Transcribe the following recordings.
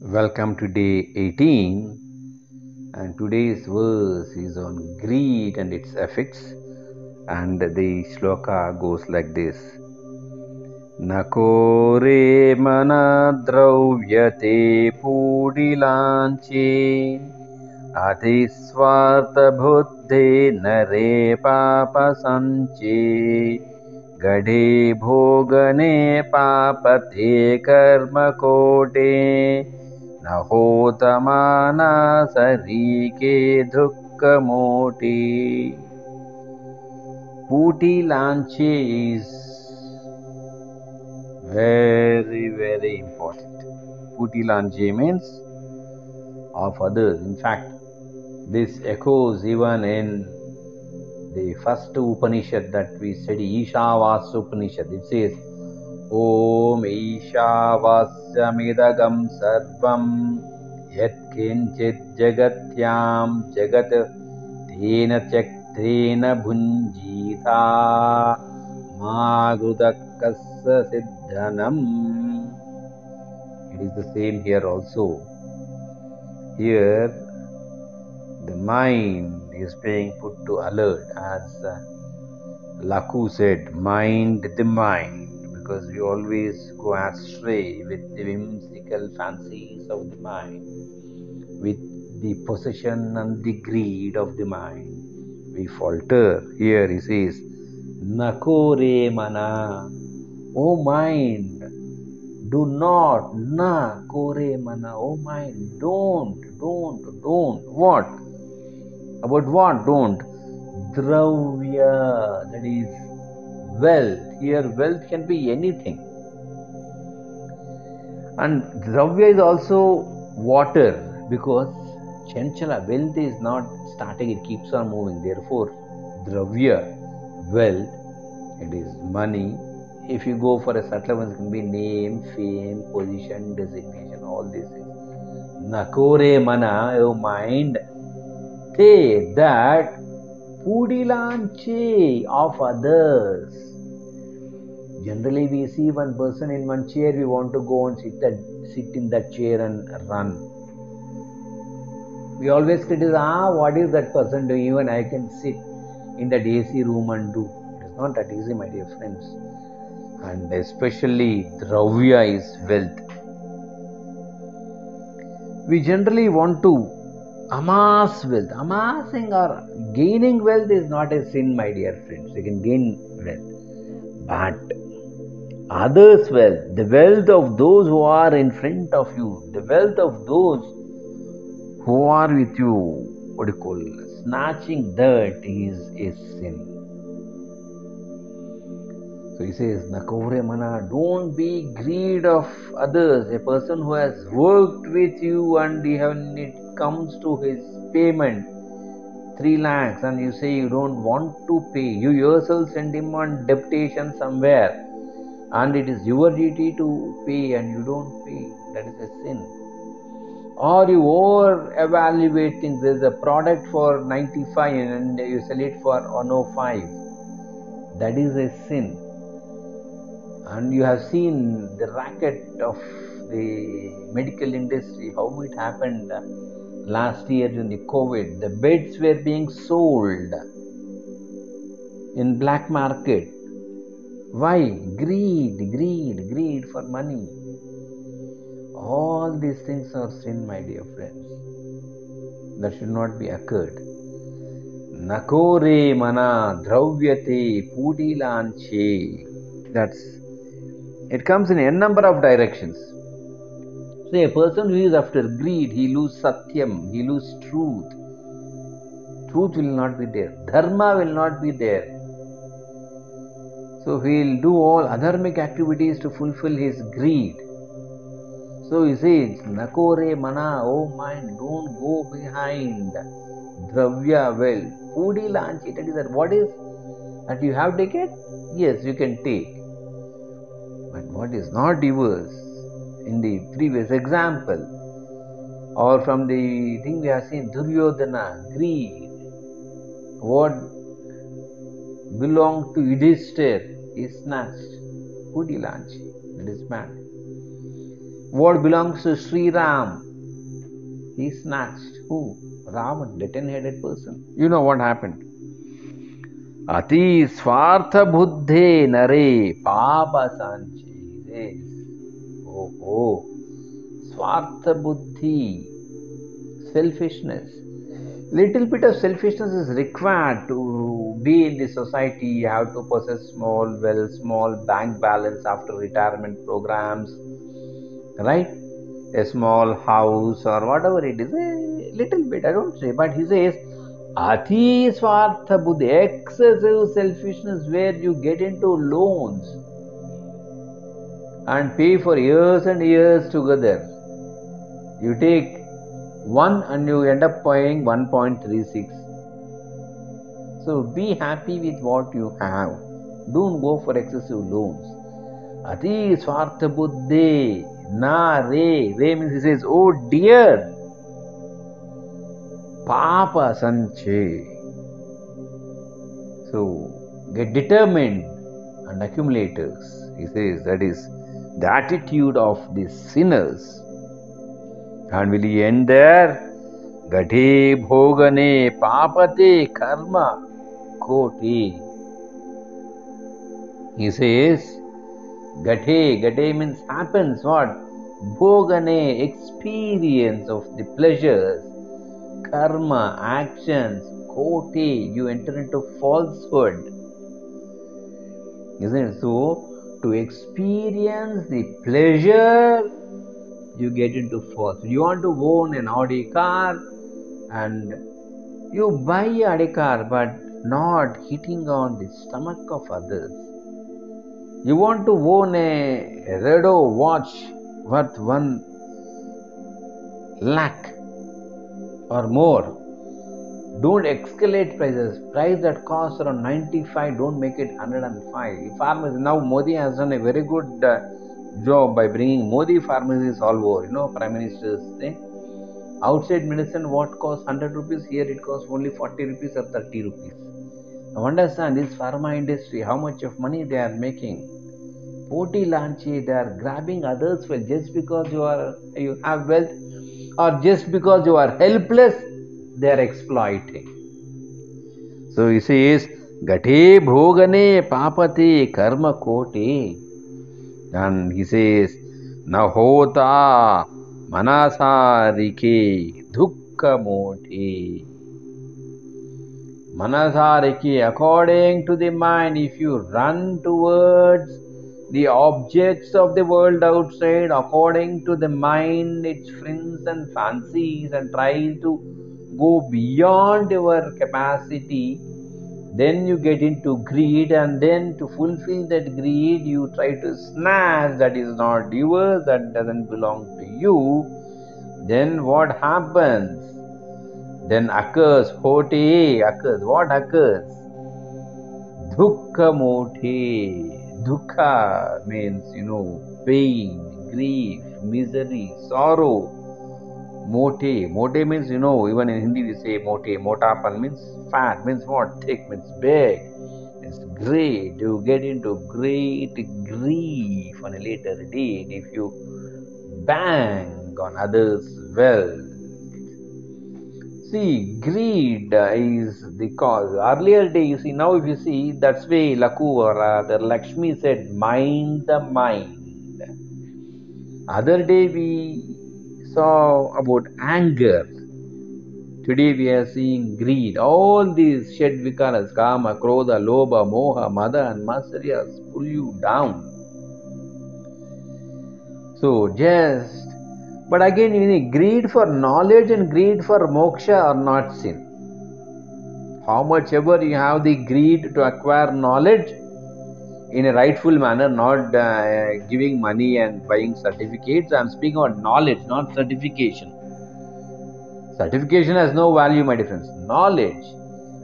Welcome to day 18, and today's verse is on greed and its effects. And the shloka goes like this: Nakore manadravyate pudilanche atisvarta buddhe nare papa sanche gade bhogane papate karma kote न होतमाना सरीके दुःखमोटी. Puti Lanche is very important. Puti Lanche means of others. In fact, this echoes even in the first Upanishad that we study, Ishavasya Upanishad. It says, Om Ishavasyamidagam Sarvam Yat Kinchit Jagatyam Jagat Tena Chaktena Bhunjita Magudakasya Siddhanam. It is the same here also. Here, the mind is being put to alert, as Laku said, mind the mind, because we always go astray with the whimsical fancies of the mind, with the possession and the greed of the mind. We falter. Here he says, Nakore mana, O mind, do not, na kore mana, O mind, don't. What? About what? Don't. Dravya, that is wealth. Here, wealth can be anything. And dravya is also water, because chanchala, wealth is not static, it keeps on moving. Therefore, dravya, wealth, it is money. If you go for a subtler one, it can be name, fame, position, designation, all these things. Nakore mana, O mind, te that pudilanche of others. Generally, we see one person in one chair, we want to go and sit in that chair and run. We always criticize, what is that person doing? Even I can sit in that AC room and do. It is not that easy, my dear friends. And especially, dravya is wealth. We generally want to amass wealth. Amassing or gaining wealth is not a sin, my dear friends. You can gain wealth. But others' wealth, the wealth of those who are in front of you, the wealth of those who are with you, snatching that is a sin. So he says, Nakore mana, don't be greed of others. A person who has worked with you and when it comes to his payment, 3 lakhs, and you say you don't want to pay, you yourself send him on deputation somewhere, and it is your duty to pay and you don't pay, that is a sin. Or you over-evaluate things. There is a product for 95 and you sell it for 105. That is a sin. And you have seen the racket of the medical industry, how it happened last year in the COVID. The beds were being sold in black market. Why? Greed for money. All these things are sin, my dear friends. That should not be occurred. Nakore mana dravyate pudilanche. It comes in a number of directions. So a person who is after greed, he loses satyam, he loses truth. Truth will not be there. Dharma will not be there. So he will do all adharmic activities to fulfill his greed. So he says, Nakore mana, O mind, don't go behind dravya wealth. Pudi lanchi, that is that. What is that you have taken? Yes, you can take. But what is not yours? In the previous example, or from the thing we have seen, Duryodhana, greed. What belonged to Yudhishthir is snatched. Pudi lanchi, that is bad. What belongs to Sri Ram? He snatched. Who? Ravan, the 10-headed person. You know what happened? Ati swartha buddhe nare papa sanchi. He says, oh, swartha buddhi, selfishness. Little bit of selfishness is required to be in the society. You have to possess small wealth, small bank balance after retirement programs, right? A small house or whatever it is, a little bit, I don't say, but he says, Ati Swartha Buddhi, excessive selfishness where you get into loans and pay for years and years together. You take one and you end up paying 1.36. So be happy with what you have. Don't go for excessive loans. Ati Swartha Buddhi, na re. Re means he says, oh dear, Papa Sanche. So get determined and accumulators. He says that is the attitude of the sinners. And will he end there? Gate bhogane papate karma koti. He says, gate means happens what? Bhogane, experience of the pleasures. Karma, actions. Koti, you enter into falsehood. Isn't it? So, to experience the pleasure, you get into falsehood. You want to own an Audi car and you buy a Audi car but not hitting on the stomach of others. You want to own a Redo watch worth 1 lakh or more. Don't escalate prices. Price that costs around 95, don't make it 105. Farmers, now Modi has done a very good job by bringing Modi pharmacies all over. Prime Minister's thing. Outside medicine, what costs 100 rupees, here it costs only 40 rupees or 30 rupees. Now understand this pharma industry, how much of money they are making. Poti lanchi, they are grabbing others' wealth just because you have wealth, or just because you are helpless, they are exploiting. So he says, Gate bhogane papate karma koti. And he says, Nahota manasarike dukkha moti. Manasarike, according to the mind, if you run towards the objects of the world outside, according to the mind, its friends and fancies, and try to go beyond your capacity, then you get into greed, and then to fulfill that greed, you try to snatch that is not yours, that doesn't belong to you. Then what happens? Then occurs, occurs. What occurs? Dukkha moti. Dukkha means, pain, grief, misery, sorrow. Mote. Mote means, even in Hindi we say mote. Motapan means fat, means what? Thick, means big. It's great. You get into great grief on a later date if you bang on others' wealth. See, greed is the cause. Earlier day, now if you see, that's why Laku or the Lakshmi said, mind the mind. Other day we saw about anger. Today we are seeing greed. All these shed vikaras, kama, krodha, lobha, moha, mada and matsarya pull you down. So but again, greed for knowledge and greed for moksha are not sin. How much ever you have the greed to acquire knowledge in a rightful manner, not giving money and buying certificates. I am speaking about knowledge, not certification. Certification has no value, my dear friends. Knowledge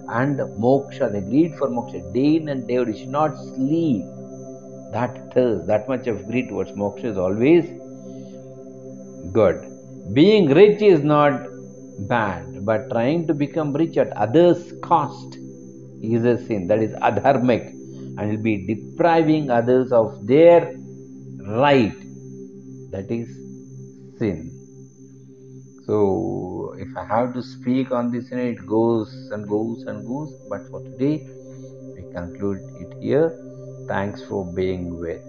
and moksha, the greed for moksha, day in and day out, you should not sleep. That thirst, that much of greed towards moksha is always good. Being rich is not bad, but trying to become rich at others' cost is a sin. That is adharmic, and will be depriving others of their right. That is sin. So if I have to speak on this, it goes and goes and goes. But for today, we conclude it here. Thanks for being with.